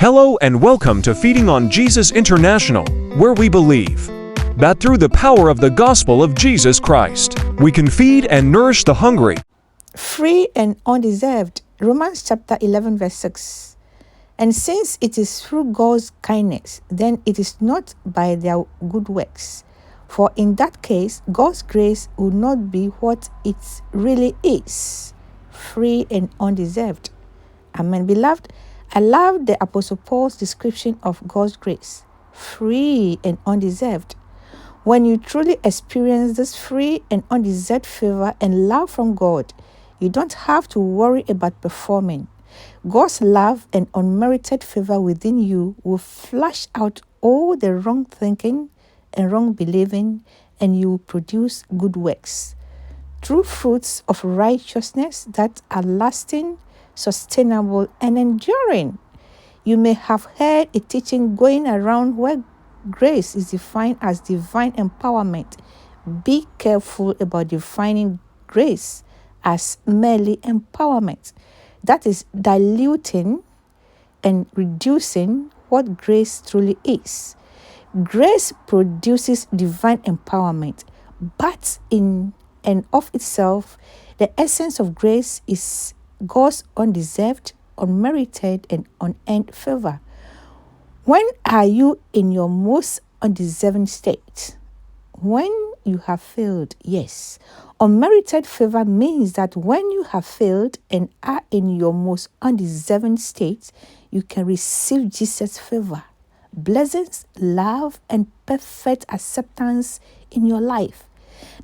Hello and welcome to Feeding on Jesus International, where we believe that through the power of the gospel of Jesus Christ, we can feed and nourish the hungry. Free and undeserved. Romans chapter 11 verse 6. And since it is through God's kindness, then it is not by their good works. For in that case, God's grace would not be what it really is, free and undeserved. Amen. Beloved, I love the Apostle Paul's description of God's grace, free and undeserved. When you truly experience this free and undeserved favor and love from God, you don't have to worry about performing. God's love and unmerited favor within you will flush out all the wrong thinking and wrong believing, and you will produce good works. True fruits of righteousness that are lasting, sustainable, and enduring. You may have heard a teaching going around where grace is defined as divine empowerment. Be careful about defining grace as merely empowerment. That is diluting and reducing what grace truly is. Grace produces divine empowerment, but in and of itself, the essence of grace is God's undeserved, unmerited, and unearned favor. When are you in your most undeserving state? When you have failed, yes. Unmerited favor means that when you have failed and are in your most undeserving state, you can receive Jesus' favor, blessings, love, and perfect acceptance in your life.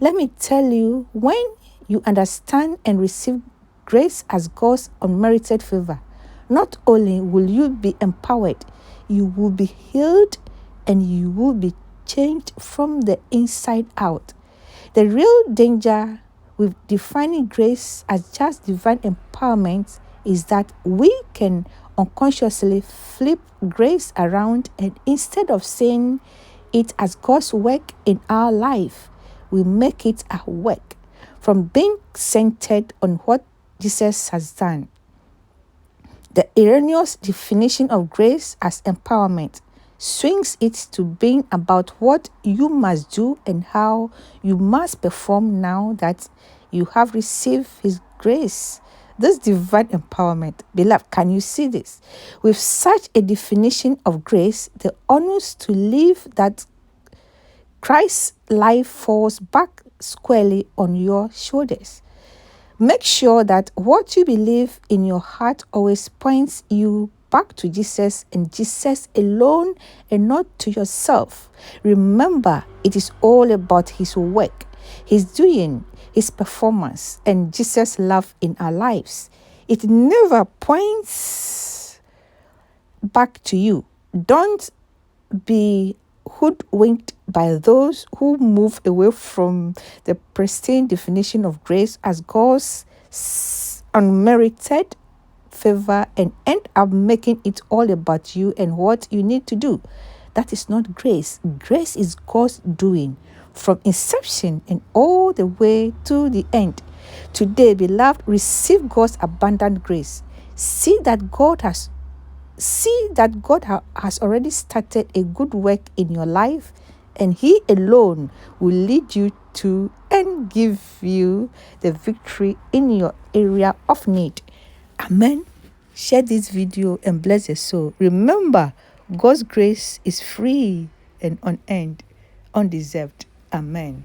Let me tell you, when you understand and receive grace as God's unmerited favor, not only will you be empowered, you will be healed and you will be changed from the inside out. The real danger with defining grace as just divine empowerment is that we can unconsciously flip grace around, and instead of seeing it as God's work in our life, we make it our work, from being centered on what Jesus has done. The erroneous definition of grace as empowerment swings it to being about what you must do and how you must perform now that you have received His grace. This divine empowerment, beloved, can you see this? With such a definition of grace, the onus to live that Christ's life falls back squarely on your shoulders. Make sure that what you believe in your heart always points you back to Jesus and Jesus alone and not to yourself. Remember, it is all about His work, His doing, His performance, and Jesus' love in our lives. It never points back to you. Don't be hoodwinked by those who move away from the pristine definition of grace as God's unmerited favor and end up making it all about you and what you need to do. That is not grace. Grace is God's doing from inception and all the way to the end. Today, beloved, receive God's abundant grace. See that God has already started a good work in your life, and He alone will lead you to and give you the victory in your area of need. Amen. Share this video and bless your soul. Remember, God's grace is free and unearned, undeserved. Amen.